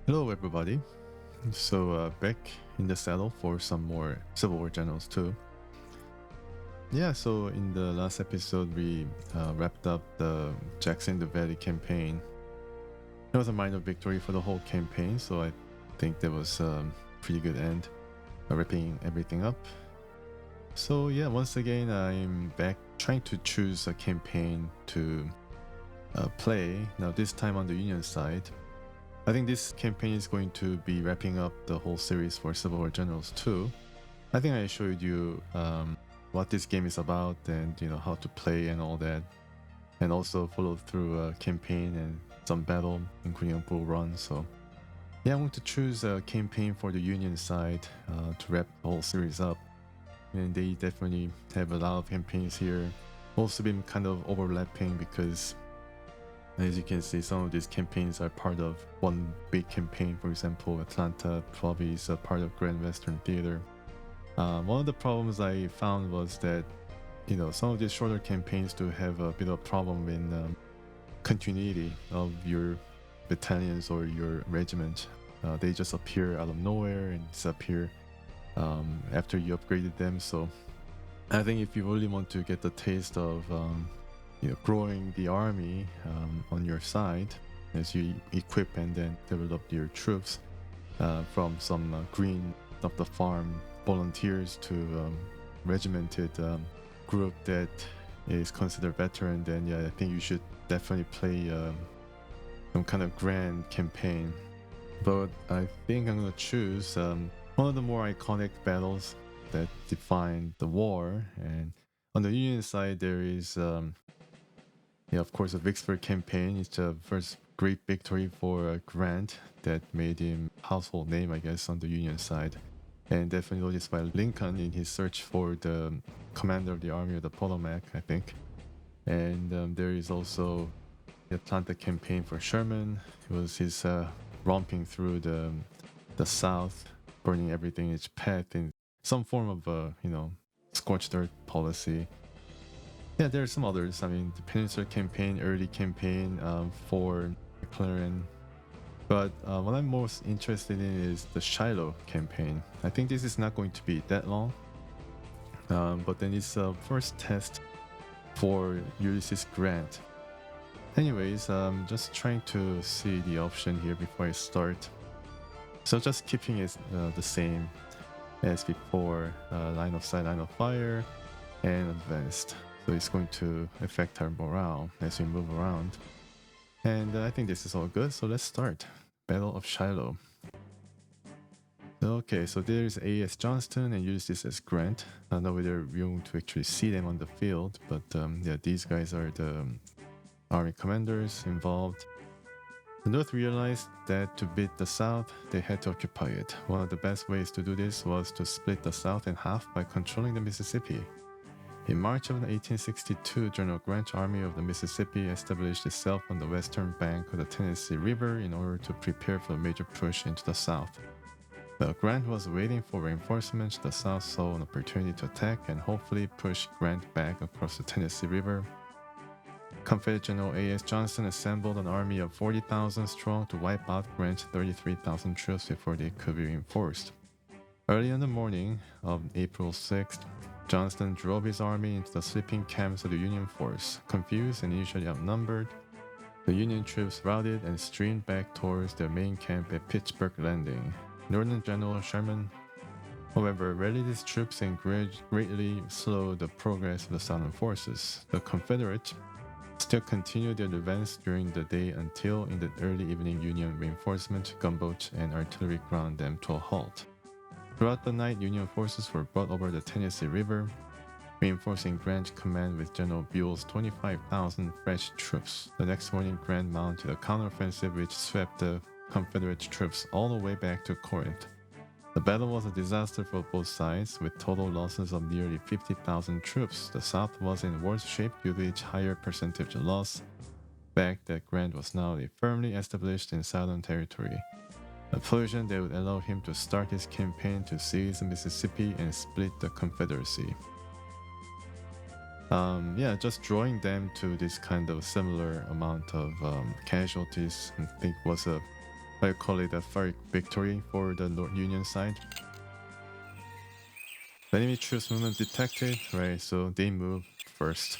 Hello, everybody. Back in the saddle for some more Civil War generals too. Yeah, so in the last episode, we wrapped up the Jackson the Valley campaign. It was a minor victory for the whole campaign, so I think that was a pretty good end, wrapping everything up. So yeah, once again, I'm back trying to choose a campaign to play. Now this time on the Union side. I think this campaign is going to be wrapping up the whole series for Civil War Generals too. I think I showed you what this game is about and how to play and all that, and also followed through a campaign and some battle, including a bull run. So yeah, I want to choose a campaign for the Union side to wrap the whole series up, and they definitely have a lot of campaigns here. Also been kind of overlapping because as you can see, some of these campaigns are part of one big campaign. For example, Atlanta probably is a part of Grand Western Theater. One of the problems I found was that, some of these shorter campaigns do have a bit of a problem in continuity of your battalions or your regiment. They just appear out of nowhere and disappear after you upgraded them. So I think if you really want to get the taste of growing the army on your side as you equip and then develop your troops from some green of the farm volunteers to regimented group that is considered veteran, then yeah, I think you should definitely play some kind of grand campaign. But I think I'm gonna choose one of the more iconic battles that define the war. And on the Union side, there is of course, the Vicksburg campaign is the first great victory for Grant that made him household name, I guess, on the Union side. And definitely noticed by Lincoln in his search for the commander of the Army of the Potomac, I think. And there is also the Atlanta campaign for Sherman. It was his romping through the South, burning everything in its path in some form of scorched earth policy. Yeah, there are some others. I mean, the Peninsula campaign, early campaign for McLaren. But what I'm most interested in is the Shiloh campaign. I think this is not going to be that long. But then it's a first test for Ulysses Grant. Anyways, just trying to see the option here before I start. So just keeping it the same as before, line of sight, line of fire, and advanced. So it's going to affect our morale as we move around. And I think this is all good. So let's start. Battle of Shiloh. Okay, so there's A.S. Johnston and Ulysses S. Grant. I don't know whether we're going to actually see them on the field, but yeah, these guys are the army commanders involved. The North realized that to beat the South, they had to occupy it. One of the best ways to do this was to split the South in half by controlling the Mississippi. In March of 1862, General Grant's Army of the Mississippi established itself on the western bank of the Tennessee River in order to prepare for a major push into the South. While Grant was waiting for reinforcements, the South saw an opportunity to attack and hopefully push Grant back across the Tennessee River. Confederate General A.S. Johnston assembled an army of 40,000 strong to wipe out Grant's 33,000 troops before they could be reinforced. Early in the morning of April 6th, Johnston drove his army into the sleeping camps of the Union force. Confused and initially outnumbered, the Union troops routed and streamed back towards their main camp at Pittsburgh Landing. Northern General Sherman, however, rallied his troops and greatly slowed the progress of the Southern forces. The Confederates still continued their advance during the day until in the early evening Union reinforcements, gunboats, and artillery ground them to a halt. Throughout the night, Union forces were brought over the Tennessee River, reinforcing Grant's command with General Buell's 25,000 fresh troops. The next morning, Grant mounted a counteroffensive which swept the Confederate troops all the way back to Corinth. The battle was a disaster for both sides, with total losses of nearly 50,000 troops. The South was in worse shape due to its higher percentage of loss, the fact that Grant was now firmly established in Southern territory. A collision that would allow him to start his campaign to seize Mississippi and split the Confederacy. Just drawing them to this kind of similar amount of casualties, I think was a I call it a Pyrrhic victory for the Union side. The enemy troops movement detected, right? So they move first.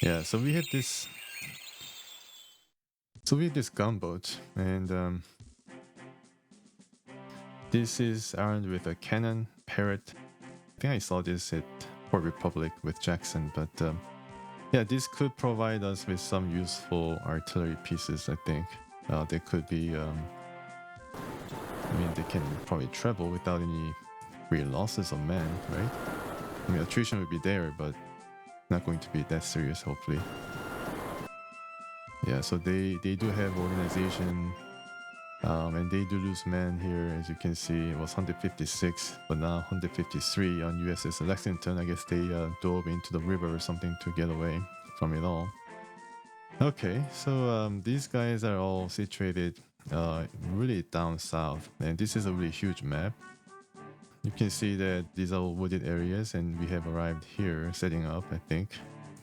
Yeah, so we have this. So we have this gunboat, and this is armed with a cannon, Parrot. I think I saw this at Port Republic with Jackson, but yeah, this could provide us with some useful artillery pieces. I think they could be. I mean, they can probably travel without any real losses of men, right? I mean, attrition would be there, but not going to be that serious, hopefully. Yeah, so they do have organization, and they do lose men here. As you can see, it was 156, but now 153 on USS Lexington. I guess they dove into the river or something to get away from it all. Okay, so these guys are all situated really down south, and this is a really huge map. You can see that these are all wooded areas, and we have arrived here, setting up, I think,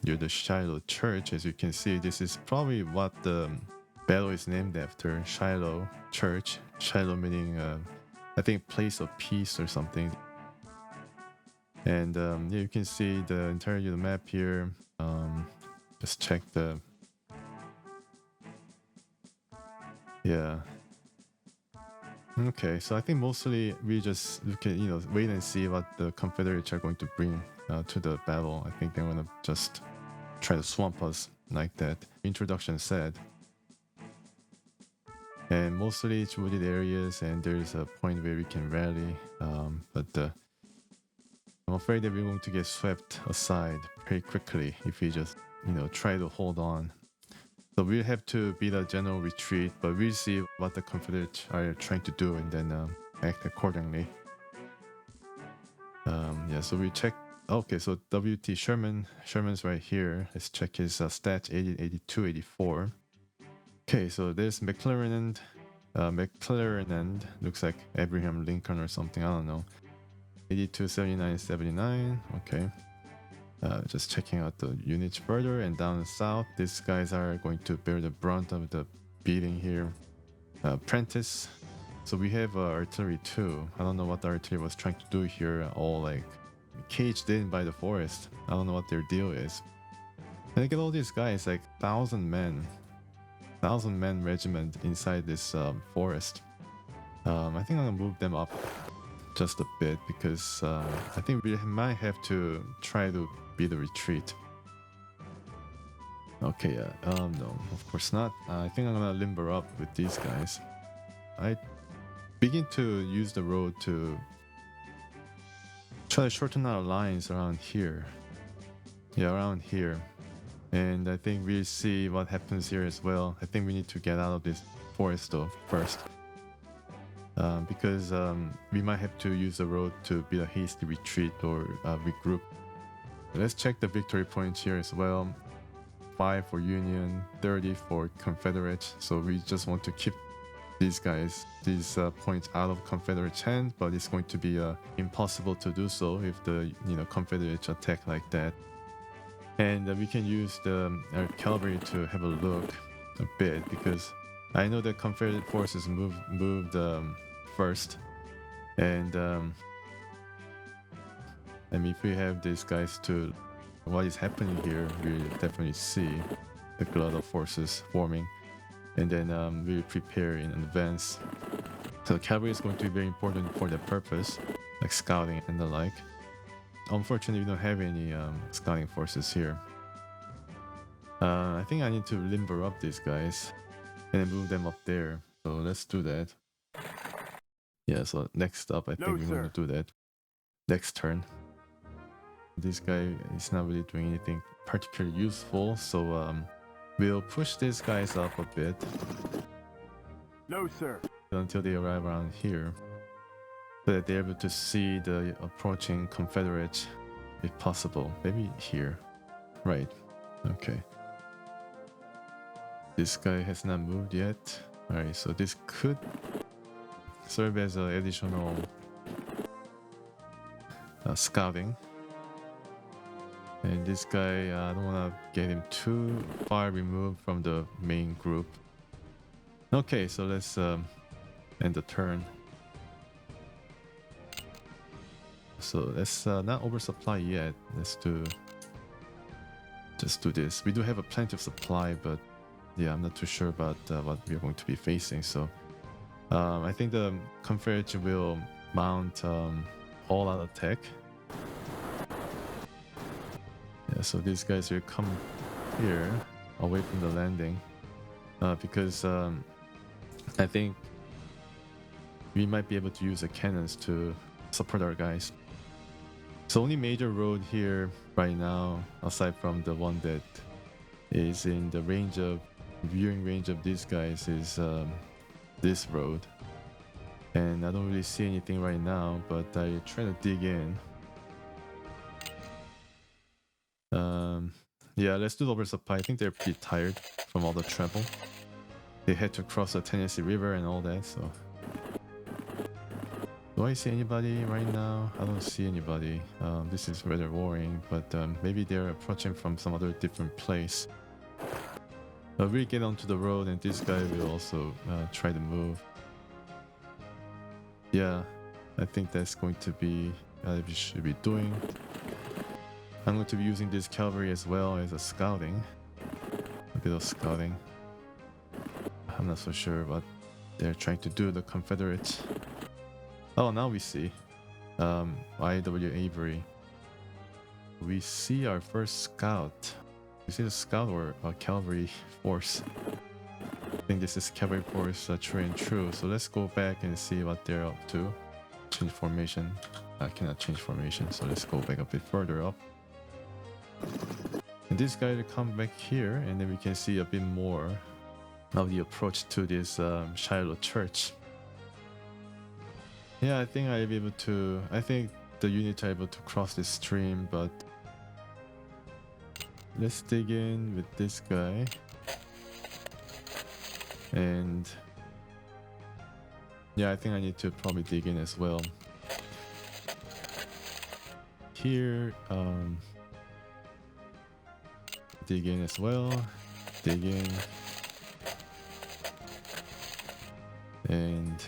near the Shiloh Church. As you can see, this is probably what the battle is named after, Shiloh Church. Shiloh meaning, I think, place of peace or something. And yeah, you can see the entirety of the map here. Just check the... Yeah. Okay, so I think mostly we just look at, wait and see what the Confederates are going to bring to the battle. I think they're gonna just try to swamp us like that introduction said. And mostly it's wooded areas, and there's a point where we can rally. But I'm afraid that we're going to get swept aside very quickly if we just, try to hold on. So we'll have to beat a general retreat, but we'll see what the Confederates are trying to do and then act accordingly. Yeah, so we check. Okay, so WT Sherman's right here. Let's check his stats: 80, 82, 84. Okay, so there's McClellan and looks like Abraham Lincoln or something. I don't know. 82, 79, 79. Okay. Just checking out the units further, and down south, these guys are going to bear the brunt of the beating here. Prentice. So we have artillery too. I don't know what the artillery was trying to do here, all like caged in by the forest. I don't know what their deal is. And look at all these guys, like 1,000 men regiment inside this forest. I think I'm gonna move them up just a bit because I think we might have to try to beat the retreat. Okay, no, of course not. I think I'm gonna limber up with these guys. I begin to use the road to try to shorten our lines around here. Yeah, around here. And I think we'll see what happens here as well. I think we need to get out of this forest though first. Because we might have to use the road to beat a hasty retreat or regroup. Let's check the victory points here as well. 5 for Union, 30 for Confederates. So we just want to keep these points out of Confederates' hand, but it's going to be impossible to do so if the Confederates attack like that. And we can use our cavalry to have a look a bit, because I know the Confederate forces moved first, and I mean, if we have these guys to what is happening here, we'll definitely see the glut of forces forming, and then we'll prepare in advance. So cavalry is going to be very important for that purpose, like scouting and the like. Unfortunately, we don't have any scouting forces here. I think I need to limber up these guys and then move them up there. So let's do that. Yeah, so next up, I think we're going to do that next turn. This guy is not really doing anything particularly useful, so we'll push these guys up a bit. No, sir. Until they arrive around here, so that they're able to see the approaching Confederates, if possible. Maybe here. Right. Okay. This guy has not moved yet. Alright, so this could serve as an additional scouting. And this guy, I don't want to get him too far removed from the main group. Okay, so let's end the turn. So let's not oversupply yet. Let's just do this. We do have a plenty of supply, but yeah, I'm not too sure about what we're going to be facing. So I think the Confederates will mount all-out attack. Yeah, so these guys will come here away from the landing because I think we might be able to use the cannons to support our guys. So only major road here right now, aside from the one that is in the viewing range of these guys, is this road. And I don't really see anything right now, but I try to dig in. Yeah, let's do the oversupply. I think they're pretty tired from all the travel. They had to cross the Tennessee River and all that, so... Do I see anybody right now? I don't see anybody. This is rather worrying, but maybe they're approaching from some other different place. We'll get onto the road and this guy will also try to move. Yeah, I think that's going to be what we should be doing. I'm going to be using this cavalry as well as a scouting. A bit of scouting. I'm not so sure what they're trying to do, the Confederates. Oh, now we see I.W. Avery. We see our first scout. Is it a scout or a cavalry force? I think this is cavalry force true and true. So let's go back and see what they're up to. Change formation. I cannot change formation, so let's go back a bit further up. And this guy will come back here, and then we can see a bit more of the approach to this Shiloh Church. Yeah, I think I'll be able to... I think the units are able to cross this stream, but... Let's dig in with this guy. And... yeah, I think I need to probably dig in as well. Here, dig in as well. Dig in. And...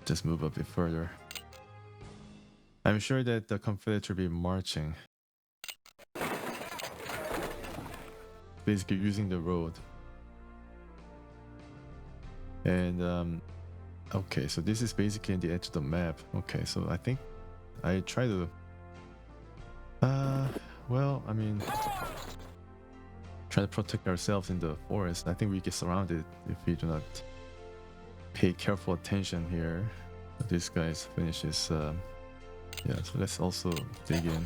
just move a bit further. I'm sure that the Confederates will be marching. Basically using the road. And okay, so this is basically in the edge of the map. Okay, so I think I try to well, I mean, try to protect ourselves in the forest. I think we get surrounded if we do not pay careful attention here. This guy's finishes yeah, so let's also dig in.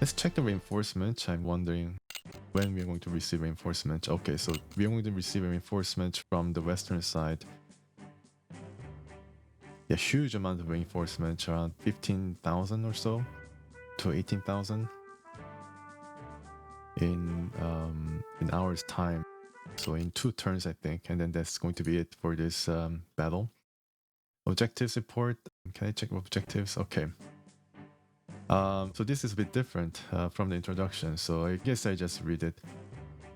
Let's check the reinforcement. I'm wondering when we're going to receive reinforcement. Okay, so we're going to receive reinforcement from the western side. Yeah, huge amount of reinforcement, around 15,000 or so to 18,000 in hours time. So in 2 turns, I think, and then that's going to be it for this battle. Objectives report. Can I check objectives? Okay. So this is a bit different from the introduction, so I guess I just read it.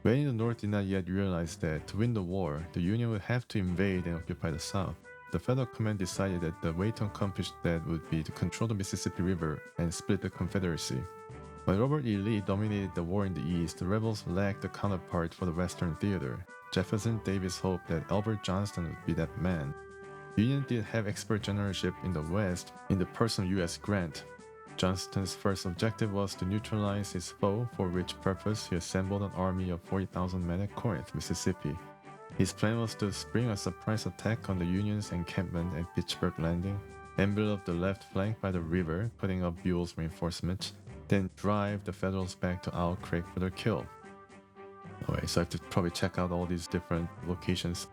When in the North did not yet realize that to win the war, the Union would have to invade and occupy the South, the Federal Command decided that the way to accomplish that would be to control the Mississippi River and split the Confederacy. When Robert E. Lee dominated the war in the East, the rebels lacked a counterpart for the Western theater. Jefferson Davis hoped that Albert Johnston would be that man. The Union did have expert generalship in the West in the person of U.S. Grant. Johnston's first objective was to neutralize his foe, for which purpose he assembled an army of 40,000 men at Corinth, Mississippi. His plan was to spring a surprise attack on the Union's encampment at Pittsburgh Landing, envelop the left flank by the river, cutting off Buell's reinforcements, then drive the Federals back to Owl Creek for their kill. Alright, so I have to probably check out all these different locations.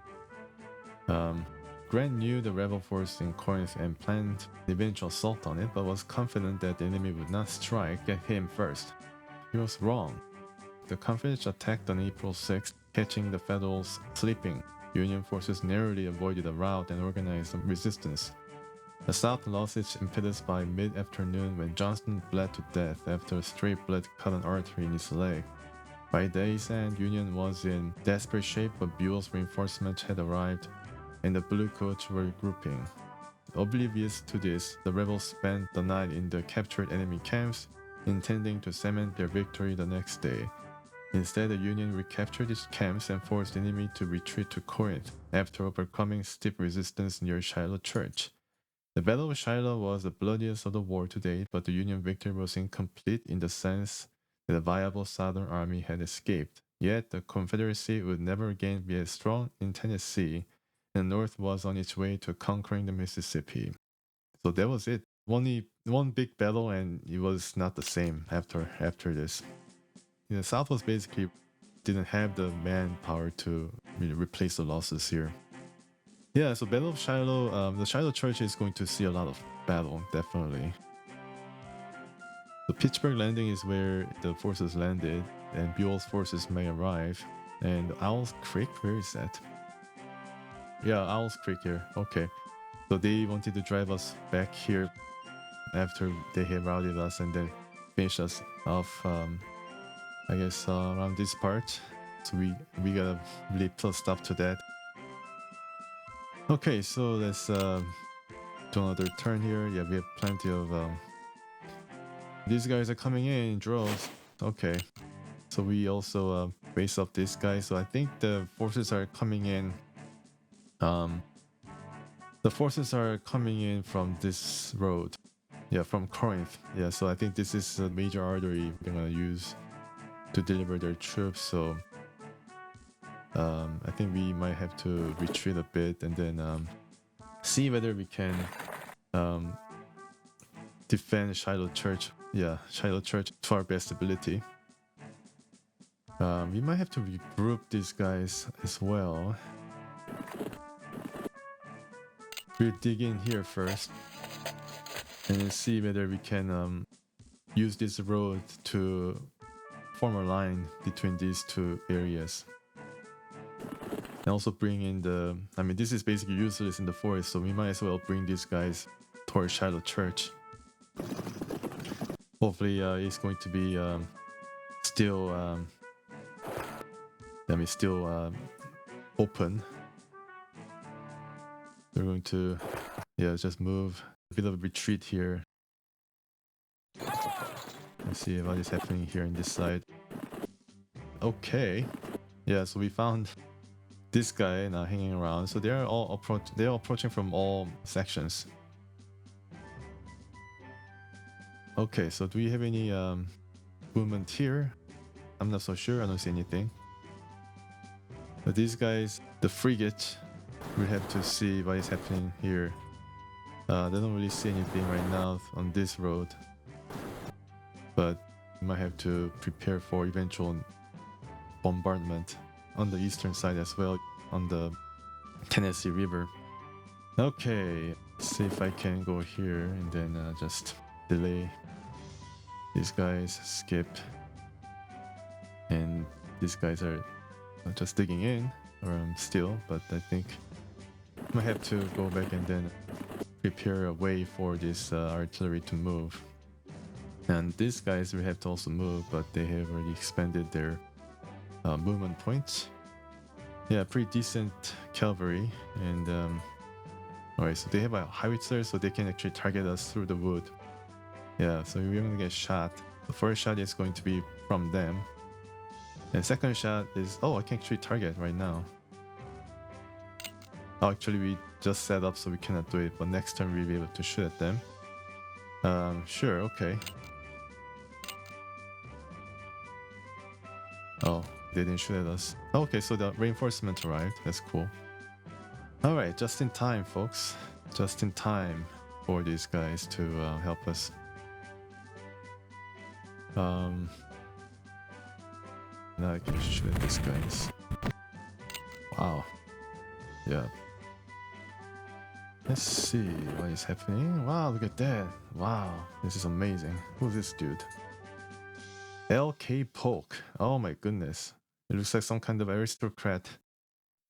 Grant knew the rebel force in Corinth and planned an eventual assault on it, but was confident that the enemy would not strike at him first. He was wrong. The Confederates attacked on April 6th, catching the Federals sleeping. Union forces narrowly avoided a rout and organized a resistance. The South lost its impetus by mid-afternoon when Johnston bled to death after a stray bullet cut an artery in his leg. By day's end, Union was in desperate shape, but Buell's reinforcements had arrived, and the Bluecoats were grouping. Oblivious to this, the rebels spent the night in the captured enemy camps, intending to cement their victory the next day. Instead, the Union recaptured its camps and forced the enemy to retreat to Corinth after overcoming stiff resistance near Shiloh Church. The Battle of Shiloh was the bloodiest of the war to date, but the Union victory was incomplete in the sense that a viable Southern army had escaped. Yet, the Confederacy would never again be as strong in Tennessee, and the North was on its way to conquering the Mississippi. So that was it. Only one big battle, and it was not the same after this. The South was basically didn't have the manpower to replace the losses here. Yeah, so Battle of Shiloh, the Shiloh Church is going to see a lot of battle, definitely. The Pittsburgh Landing is where the forces landed, and Buell's forces may arrive. And Owl's Creek, where is that? Yeah, Owl's Creek here. Okay, so they wanted to drive us back here after they have routed us and then finish us off. I guess around this part. So we gotta really put a stop to that. Okay, so let's do another turn here. Yeah, we have plenty of these guys are coming in droves. Okay, so we also face up this guy. So I think the forces are coming in. The forces are coming in from this road. Yeah, from Corinth. Yeah, so I think this is a major artery they're gonna use to deliver their troops. So I think we might have to retreat a bit and then see whether we can defend Shiloh Church. Yeah, Shiloh Church to our best ability. We might have to regroup these guys as well. We'll dig in here first and then see whether we can use this road to form a line between these two areas. And also bring in the... I mean, this is basically useless in the forest, so we might as well bring these guys towards Shiloh Church. Hopefully it's going to be still open. We're going to just move a bit of a retreat here. Let's see what is happening here in this side. Okay, yeah, so we found this guy now hanging around. So they're all approaching from all sections. Okay, so do we have any movement here? I'm not so sure. I don't see anything. But these guys, the frigate, we have to see what is happening here. They don't really see anything right now on this road, but we might have to prepare for eventual bombardment on the eastern side as well, on the Tennessee River. Okay, let's see if I can go here and then just delay these guys, skip, and these guys are just digging in still, but I think I might have to go back and then prepare a way for this artillery to move. And these guys will have to also move, but they have already expanded their movement points. Yeah, pretty decent cavalry. And alright, so they have a howitzer, so they can actually target us through the wood. Yeah, so we're gonna get shot. The first shot is going to be from them, and second shot is... oh, I can actually target right now. Oh, actually we just set up, so we cannot do it, but next time we'll be able to shoot at them. Sure, okay. Oh, they didn't shoot at us. Okay, so the reinforcement arrived. That's cool. Alright, just in time, folks. Just in time for these guys to help us. Now I can shoot at these guys. Wow. Yeah. Let's see what is happening. Wow, look at that. Wow, this is amazing. Who's this dude? L.K. Polk. Oh my goodness. It looks like some kind of aristocrat.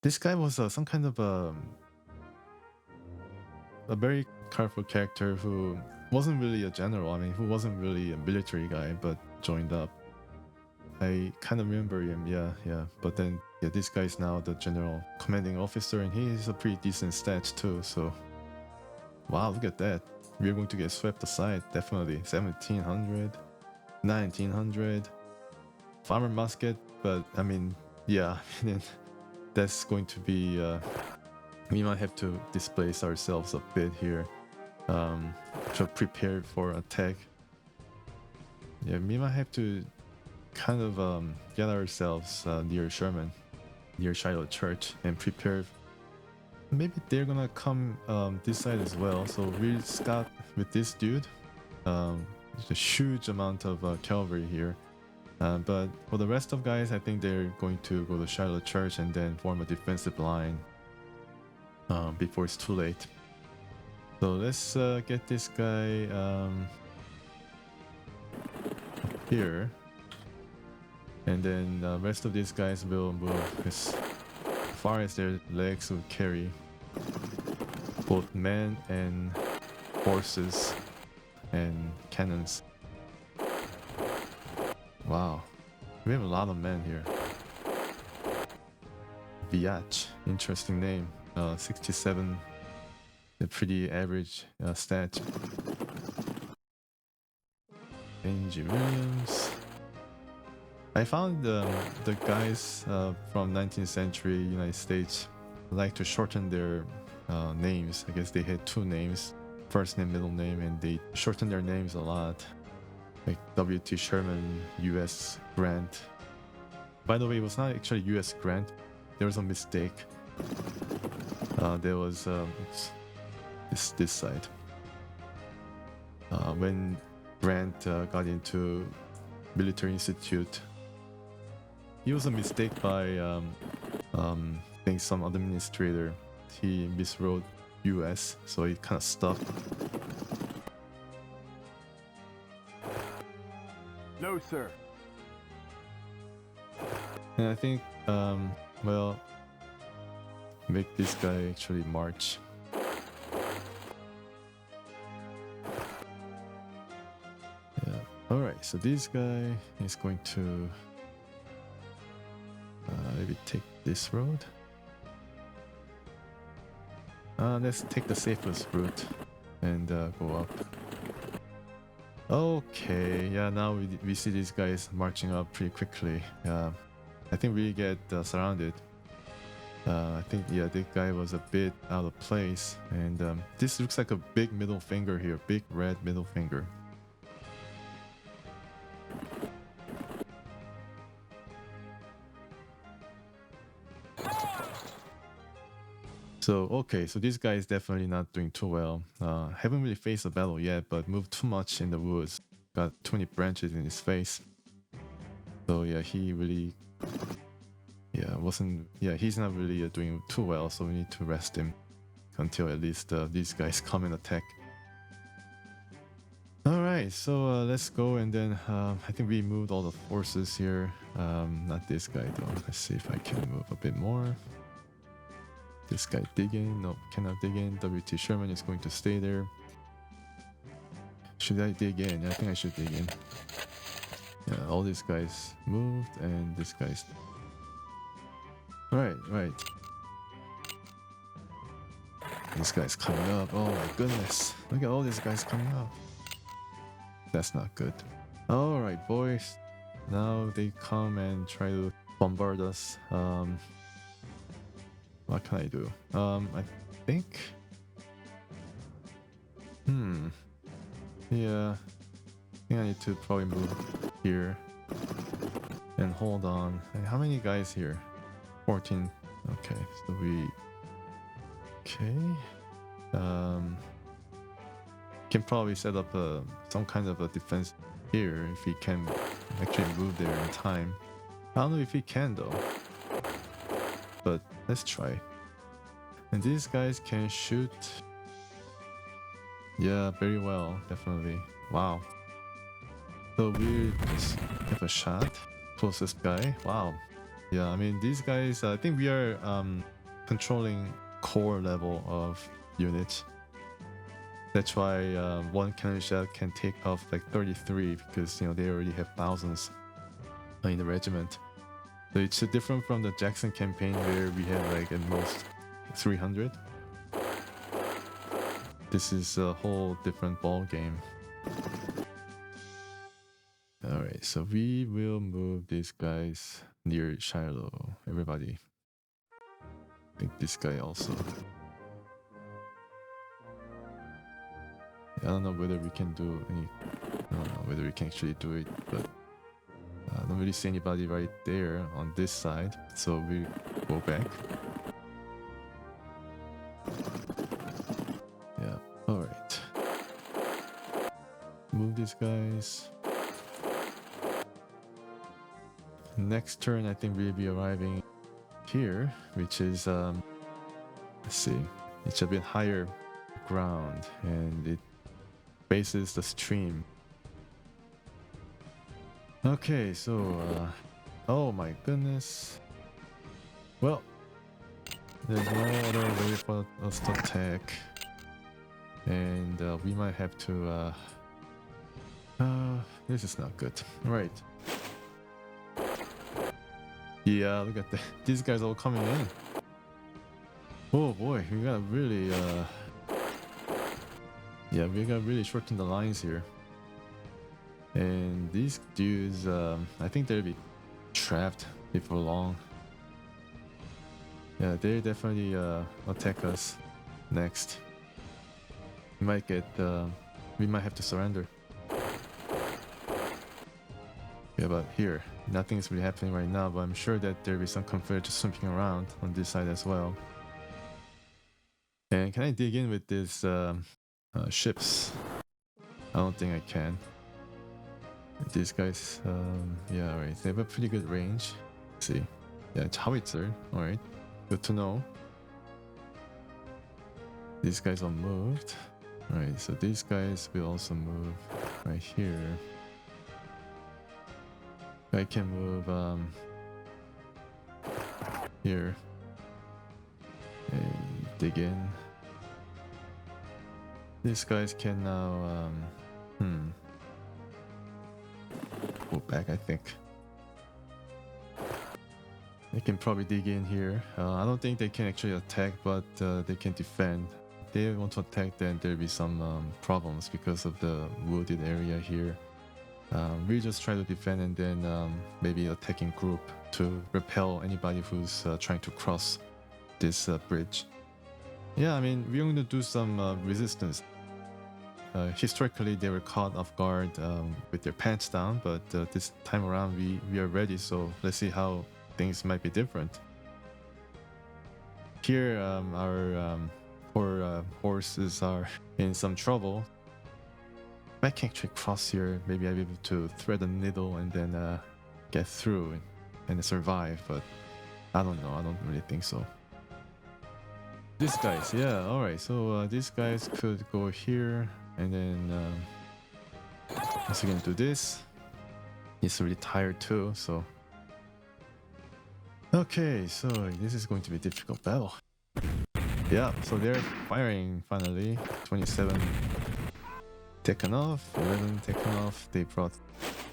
This guy was some kind of a very colorful character who wasn't really a general. I mean, who wasn't really a military guy, but joined up. I kind of remember him. Yeah. But then, yeah, this guy is now the general commanding officer, and he is a pretty decent stats too. So, wow, look at that. We're going to get swept aside, definitely. 1700, 1900, farmer musket. But I mean, yeah, that's going to be. We might have to displace ourselves a bit here. To prepare for attack. Yeah, we might have to kind of get ourselves near Sherman, near Shiloh Church, and prepare. Maybe they're gonna come this side as well. So we'll scout with this dude. There's a huge amount of cavalry here. But for the rest of guys, I think they're going to go to Shiloh Church and then form a defensive line before it's too late. So let's get this guy here. And then the rest of these guys will move as far as their legs will carry. Both men and horses and cannons. Wow. We have a lot of men here. Viach, interesting name. 67, a pretty average stat. Benji Williams. I found the guys from 19th century United States like to shorten their names. I guess they had two names, first name, middle name, and they shorten their names a lot. Like W.T. Sherman, U.S. Grant. By the way, it was not actually U.S. Grant. There was a mistake. There was this side. When Grant got into military institute, it was a mistake by I think some administrator. He miswrote U.S., so it kind of stuck. No, sir. And I think, well, make this guy actually march. Yeah. Alright, so this guy is going to maybe take this road. Let's take the safest route and go up. Okay, yeah, now we see these guys marching up pretty quickly. I think we get surrounded. I think, yeah, this guy was a bit out of place. And this looks like a big middle finger here, big red middle finger. So, okay, so this guy is definitely not doing too well. Haven't really faced a battle yet, but moved too much in the woods. Got too many branches in his face. So yeah, he really... he's not really doing too well, so we need to rest him until at least these guys come and attack. Alright, so let's go, and then I think we moved all the forces here. Not this guy though. Let's see if I can move a bit more. This guy dig in. No, cannot dig in. W.T. Sherman is going to stay there. Should I dig in? I think I should dig in. Yeah, all these guys moved, and this guy's... Right. This guy's coming up. Oh my goodness. Look at all these guys coming up. That's not good. Alright, boys. Now they come and try to bombard us. What can I do? I think... Yeah. I think I need to probably move here. And hold on. How many guys here? 14. Okay, so we... Okay. Can probably set up some kind of a defense here if we can actually move there in time. I don't know if we can though. But let's try. And these guys can shoot. Yeah, very well, definitely. Wow. So we just have a shot. Closest guy. Wow. Yeah, I mean these guys. I think we are controlling core level of units. That's why one cannon shot can take off like 33 because they already have thousands. in the regiment. So it's different from the Jackson campaign where we had like at most 300. This is a whole different ball game. Alright, so we will move these guys near Shiloh. Everybody. I think this guy also. I don't know whether we can do any. I don't know whether we can actually do it, but I don't really see anybody right there on this side, so we go back. Yeah, alright. Move these guys. Next turn, I think we'll be arriving here, which is, let's see, it's a bit higher ground and it faces the stream. Okay, so, oh my goodness. Well, there's no other way for us to attack. And we might have to, this is not good. Right. Yeah, look at that. These guys all coming in. Oh boy, we gotta really, yeah, we gotta really shorten the lines here. And these dudes, I think they'll be trapped before long. Yeah, they definitely attack us next. We might get, we might have to surrender. Yeah, but here, nothing's really happening right now, but I'm sure that there'll be some Confederates sweeping around on this side as well. And can I dig in with these ships? I don't think I can. These guys, yeah, right. They have a pretty good range. Let's see. Yeah, it's howitzer. Alright. Good to know. These guys are moved. Alright, so these guys will also move right here. I can move here and dig in. These guys can now go back, I think. They can probably dig in here. I don't think they can actually attack, but they can defend. If they want to attack, then there'll be some problems because of the wooded area here. We just try to defend and then maybe attacking group to repel anybody who's trying to cross this bridge. Yeah, I mean, we're going to do some resistance. Historically, they were caught off guard with their pants down, but this time around we are ready, so let's see how things might be different. Here, our poor horses are in some trouble. If I can actually cross here, maybe I'll be able to thread a needle and then get through and survive, but I don't know, I don't really think so. These guys, yeah, alright, so these guys could go here and then once again do this. He's really tired too, so okay, so this is going to be a difficult battle. Yeah, so they're firing finally. 27 taken off, 11 taken off. They brought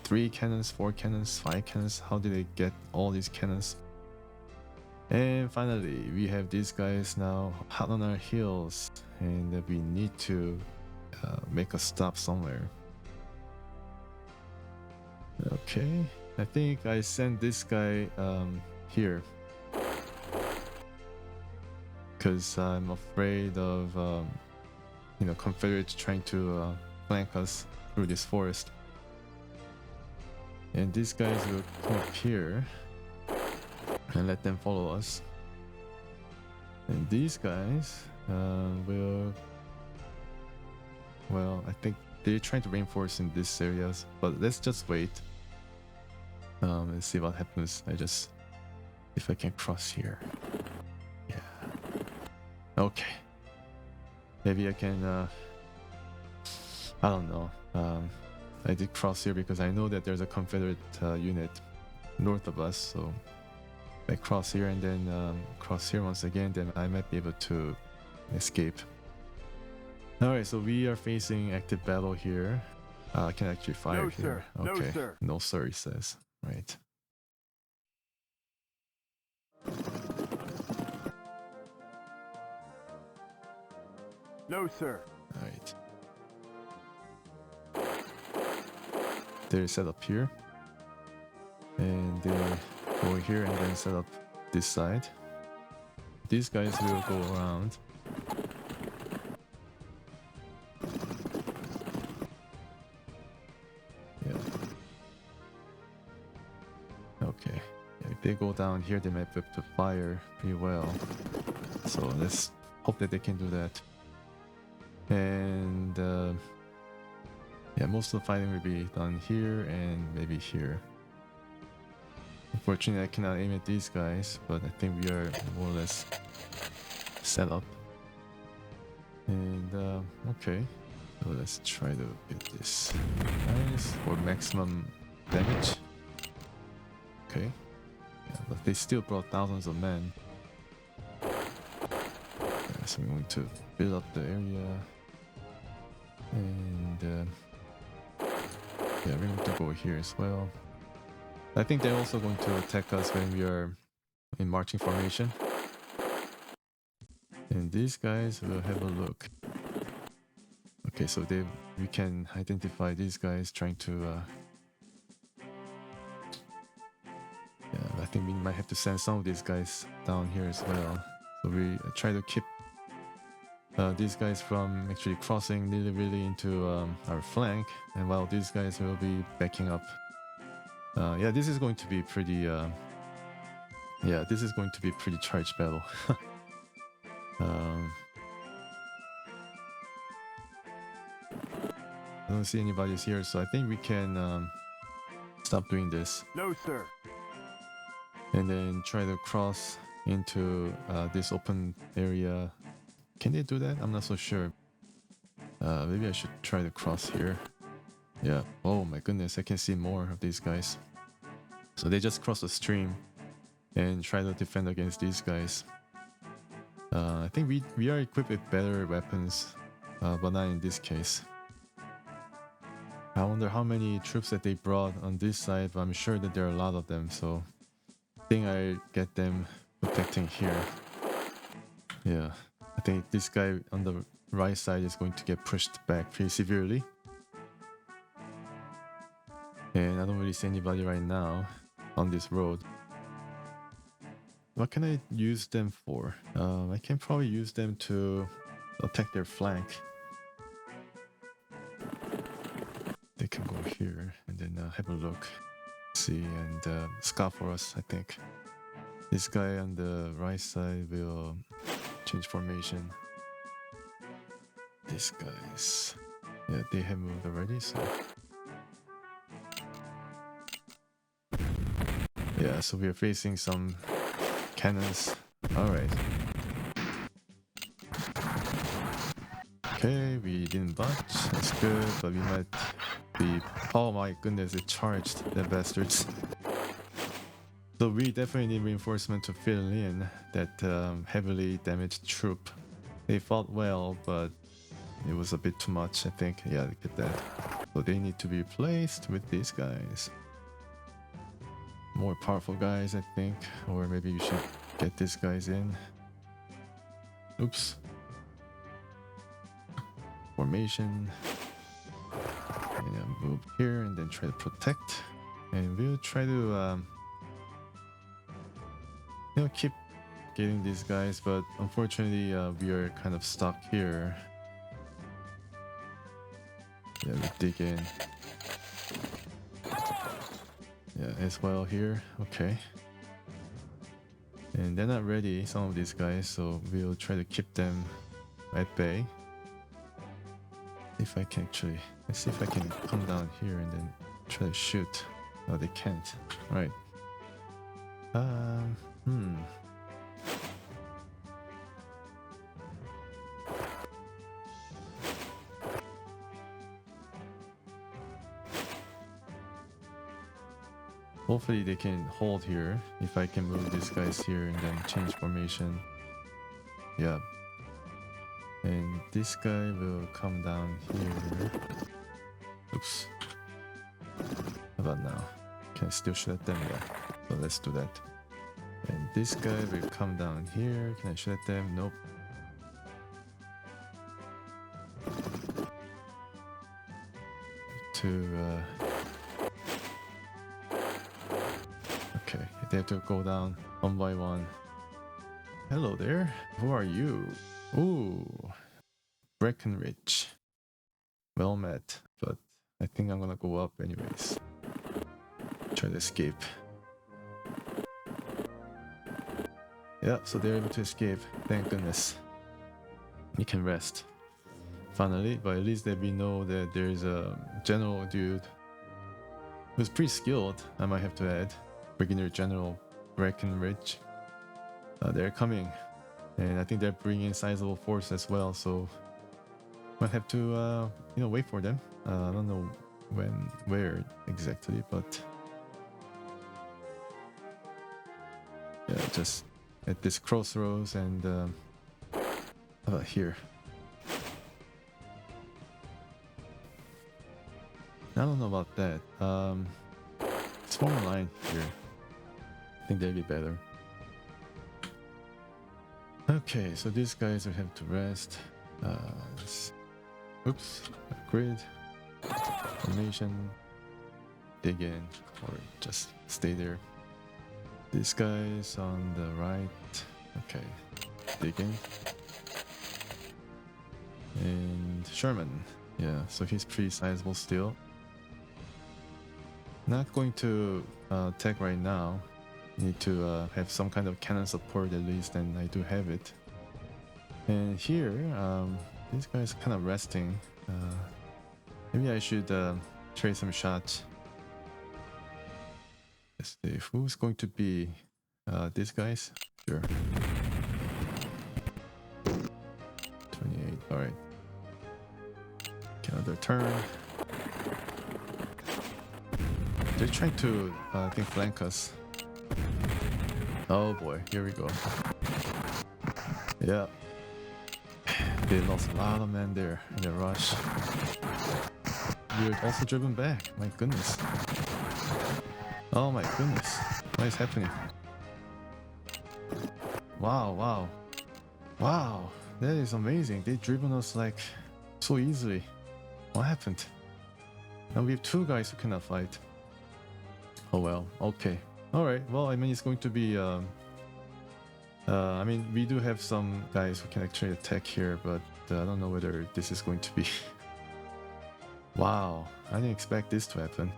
3 cannons, 4 cannons, 5 cannons. How did they get all these cannons? And finally, we have these guys now hot on our heels, and we need to make a stop somewhere. Okay, I think I sent this guy here because I'm afraid of Confederates trying to flank us through this forest. And these guys will come up here and let them follow us. And these guys will, well, I think they're trying to reinforce in these areas, but let's just wait. Let's see what happens. If I can cross here. Yeah. Okay. Maybe I can, I don't know. I did cross here because I know that there's a Confederate unit north of us, so I cross here and then cross here once again, then I might be able to escape. Alright, so we are facing active battle here. I can actually fire No, here. sir. Okay. No, sir. No, sir, he says. Right. No, sir. Alright. They're set up here. And they go here and then set up this side. These guys will go around. Yeah. Okay. Yeah, if they go down here, they might be able to fire pretty well. So let's hope that they can do that. And yeah, most of the fighting will be done here and maybe here. Unfortunately, I cannot aim at these guys, but I think we are more or less set up. And okay, so let's try to get this guys for maximum damage. Okay, yeah, but they still brought thousands of men. Yeah, so we're going to build up the area, and yeah, we're going to go here as well. I think they're also going to attack us when we are in marching formation. And these guys will have a look. Okay, so we can identify these guys trying to yeah, I think we might have to send some of these guys down here as well. So we try to keep these guys from actually crossing really into our flank, and while these guys will be backing up. Yeah, this is going to be pretty yeah, this is going to be a pretty charged battle. I don't see anybody's here, so I think we can stop doing this. No, sir. And then try to cross into this open area. Can they do that? I'm not so sure. Maybe I should try to cross here. Yeah. Oh my goodness, I can see more of these guys. So they just cross the stream and try to defend against these guys. I think we are equipped with better weapons, but not in this case. I wonder how many troops that they brought on this side, but I'm sure that there are a lot of them, so I think I get them protecting here. Yeah, I think this guy on the right side is going to get pushed back pretty severely. And I don't really see anybody right now on this road. What can I use them for? I can probably use them to attack their flank. They can go here and then have a look, see, and scout for us, I think. This guy on the right side will change formation. These guys, yeah, they have moved already, so... Yeah, so we are facing some cannons. Alright. Okay, we didn't budge. That's good, but we might be... Oh my goodness, it charged, the bastards. So we definitely need reinforcement to fill in that heavily damaged troop. They fought well, but it was a bit too much, I think. Yeah, look at that. So they need to be replaced with these guys. More powerful guys, I think. Or maybe we should get these guys in. Oops. Formation. And then move here and then try to protect. And we'll try to you know, keep getting these guys, but unfortunately we are kind of stuck here. Yeah, we dig in. Yeah, as well here. Okay. And they're not ready, some of these guys, so we'll try to keep them at bay. If I can actually... Let's see if I can come down here and then try to shoot. No, they can't. Right. Hopefully they can hold here. If I can move these guys here and then change formation. Yeah. And this guy will come down here. Oops. How about now? Can I still shoot at them? Yeah. So let's do that. And this guy will come down here. Can I shoot at them? Nope. Okay, they have to go down one by one. Hello there. Who are you? Ooh, Breckenridge. Well met, but I think I'm gonna go up anyways. Try to escape. Yeah, so they're able to escape. Thank goodness. You can rest. Finally, but at least that we know that there's a general dude who's pretty skilled, I might have to add. Brigadier General Breckenridge. They're coming. And I think they're bringing sizable force as well, so might have to wait for them. I don't know where exactly, but yeah, just at this crossroads. And how about here? I don't know about that. Small line here. I think that'd be better. Okay, so these guys will have to rest. Oops, grid, formation, dig in, or just stay there. This guy's on the right. Okay, dig in. And Sherman, yeah, so he's pretty sizable still. Not going to attack right now. Need to have some kind of cannon support at least, and I do have it. And here, this guy's kind of resting. Maybe I should trade some shots. Let's see, who's going to be these guys? Sure. 28, alright. Another turn. They're trying to, I think, flank us. Oh boy, here we go. Yeah. They lost a lot of men there in the rush. We're also driven back. My goodness. Oh my goodness. What is happening? Wow, wow. Wow. That is amazing. They've driven us like so easily. What happened? Now we have two guys who cannot fight. Oh well, okay. Alright, well, I mean, it's going to be... I mean, we do have some guys who can actually attack here, but I don't know whether this is going to be... Wow, I didn't expect this to happen.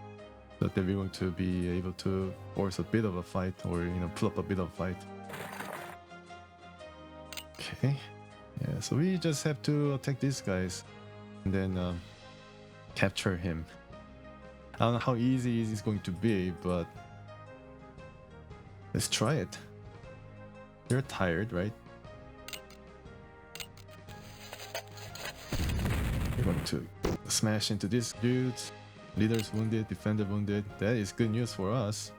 But that we're going to be able to force a bit of a fight, or, pull up a bit of a fight. Okay. Yeah, so we just have to attack these guys, and then capture him. I don't know how easy it's going to be, but let's try it. You're tired, right? We're going to smash into these dudes. Leaders wounded, defender wounded. That is good news for us.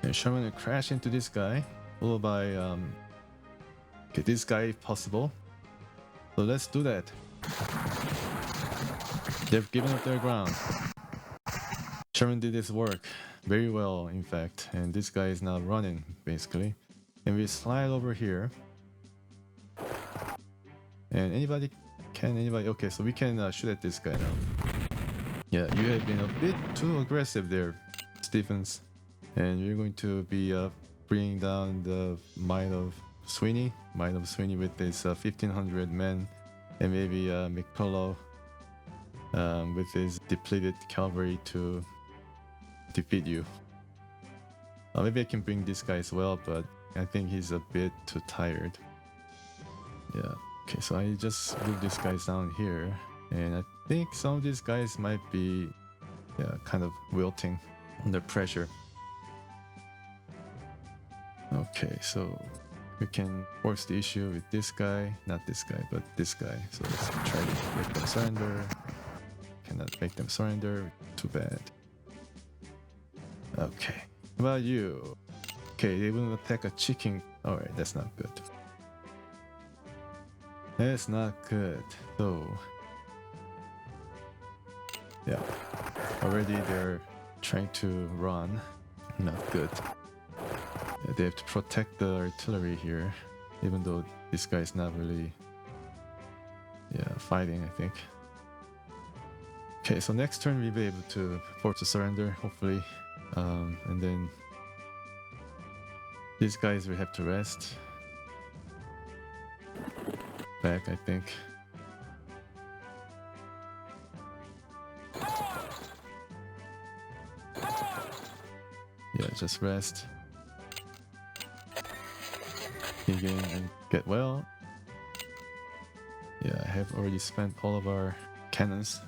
And Sherman will crash into this guy, followed by okay, this guy if possible. So let's do that. They've given up their ground. Sherman did his work very well, in fact, and this guy is now running, basically. And we slide over here. And anybody? Okay, so we can shoot at this guy now. Yeah, you have been a bit too aggressive there, Stephens. And you're going to be bringing down the might of Sweeney with his 1,500 men, and maybe McCullough with his depleted cavalry to defeat you. Maybe I can bring this guy as well, but I think he's a bit too tired. Yeah. Okay, so I just move these guys down here, and I think some of these guys might be kind of wilting under pressure. Okay, so we can force the issue with this guy, not this guy, but this guy. So let's try to make them surrender. Cannot make them surrender, too bad. Okay, how about you? Okay, they will attack a chicken. Alright, that's not good. That's not good. So, yeah. Already they're trying to run. Not good. Yeah, they have to protect the artillery here, even though this guy is not really fighting, I think. Okay, so next turn we'll be able to force a surrender, hopefully. And then these guys will have to rest. Back, I think. Yeah, just rest. Begin and get well. Yeah, I have already spent all of our cannons.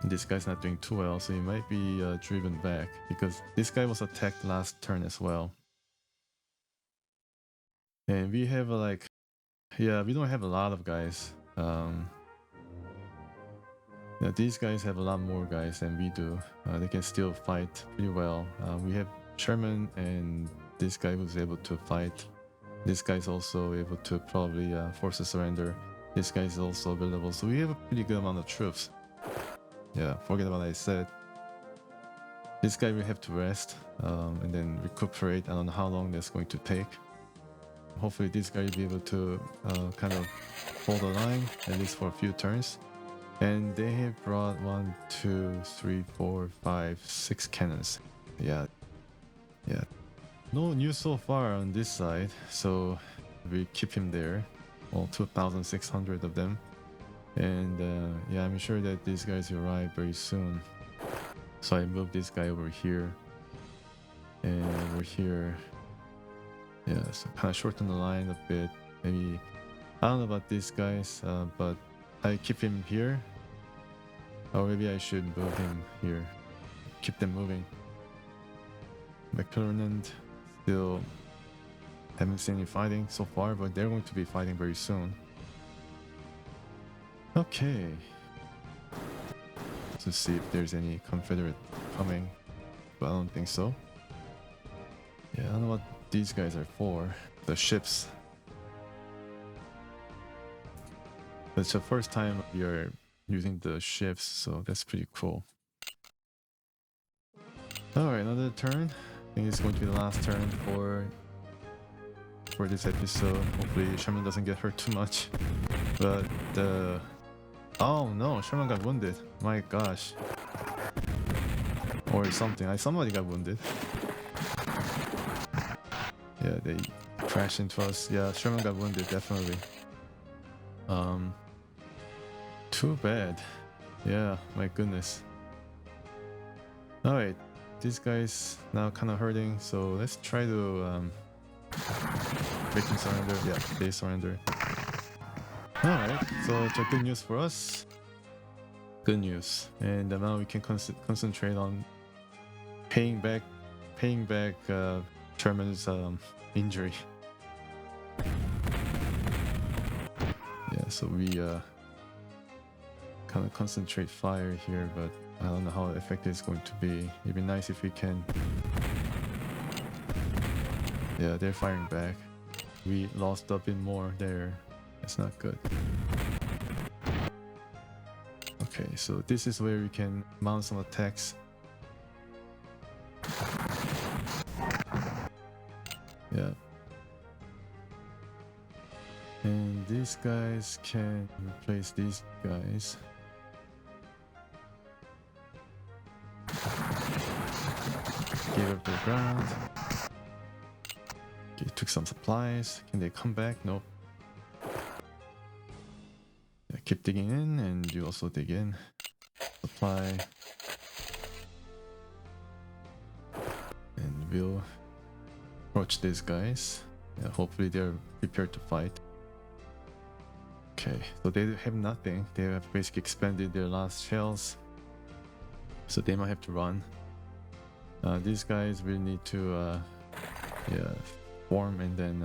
This guy's not doing too well, so he might be driven back because this guy was attacked last turn as well. And we have we don't have a lot of guys. Yeah, these guys have a lot more guys than we do. They can still fight pretty well. We have Sherman and this guy who's able to fight. This guy's also able to probably force a surrender. This guy is also available, so we have a pretty good amount of troops. Yeah, forget what I said. This guy will have to rest and then recuperate. I don't know how long that's going to take. Hopefully this guy will be able to kind of hold the line, at least for a few turns. And they have brought 1, 2, 3, 4, 5, 6 cannons. Yeah. No news so far on this side, so we keep him there. All 2,600 of them. And yeah, I'm sure that these guys will arrive very soon. So I move this guy over here. And over here. Yeah, so kind of shorten the line a bit. Maybe, I don't know about these guys, but I keep him here. Or maybe I should move him here. Keep them moving. McClernand still haven't seen any fighting so far, but they're going to be fighting very soon. Okay. Let's see if there's any Confederate coming, but I don't think so. Yeah, I don't know what these guys are for. The ships. It's the first time we are using the ships, so that's pretty cool. Alright, another turn. I think it's going to be the last turn for this episode. Hopefully Sherman doesn't get hurt too much. But oh no, Sherman got wounded. My gosh. Or something. Somebody got wounded. Yeah, they crashed into us. Yeah, Sherman got wounded, definitely. Too bad. Yeah, my goodness. Alright, this guy's now kind of hurting, so let's try to make him surrender. Yeah, they surrender. Alright, so it's a good news for us. Good news. And now we can concentrate on paying back Sherman's injury. Yeah, so we kind of concentrate fire here, but I don't know how effective it's going to be. It'd be nice if we can. Yeah, they're firing back. We lost a bit more there. It's not good. Okay, so this is where we can mount some attacks. Yeah. And these guys can replace these guys. Give up the ground. Okay, took some supplies. Can they come back? Nope. Yeah, keep digging in, and you also dig in. Supply. And we'll approach these guys. Yeah, hopefully they're prepared to fight. Okay, so they have nothing. They have basically expended their last shells. So they might have to run. These guys will need to form and then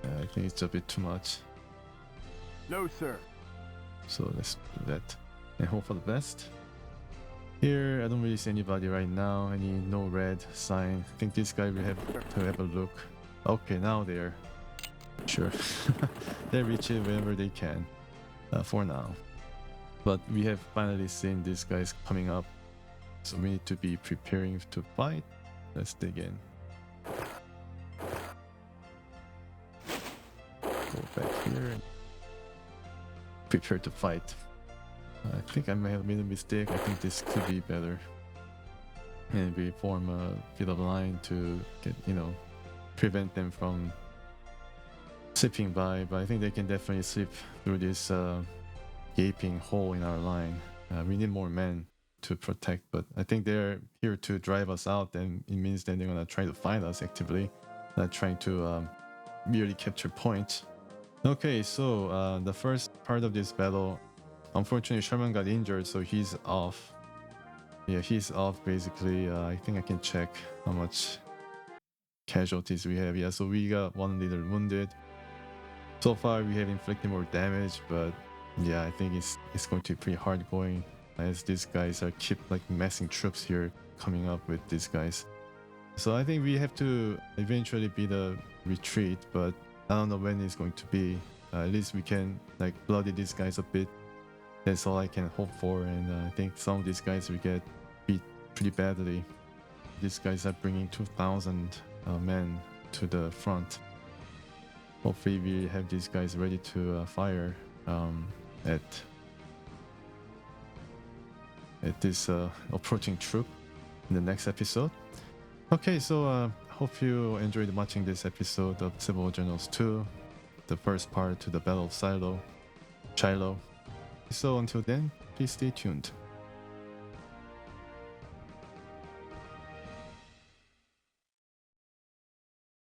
I think it's a bit too much. No, sir. So let's do that and hope for the best. Here, I don't really see anybody right now. No red sign. I think this guy will have to have a look. Okay, now there. Sure. They reach it whenever they can, for now. But we have finally seen these guys coming up, so we need to be preparing to fight. Let's dig in. Go back here and prepare to fight. I think I may have made a mistake. I think this could be better. And we form a bit of line to get, prevent them from slipping by. But I think they can definitely slip through this gaping hole in our line. We need more men to protect, but I think they're here to drive us out, and it means that they're gonna try to find us actively, not trying to merely capture points. Okay, so the first part of this battle, unfortunately Sherman got injured, so he's off. Yeah, he's off basically. I think I can check how much casualties we have. Yeah, so we got one leader wounded. So far we have inflicted more damage, but yeah, I think it's going to be pretty hard going, as these guys are keep like massing troops here coming up with these guys. So I think we have to eventually be the retreat, but I don't know when it's going to be. At least we can like bloody these guys a bit. That's all I can hope for, and I think some of these guys will get beat pretty badly. These guys are bringing 2,000 men to the front. Hopefully we have these guys ready to fire at this approaching troop in the next episode. Okay, so hope you enjoyed watching this episode of Civil War Generals 2, the first part to the Battle of Shiloh. So until then, please stay tuned.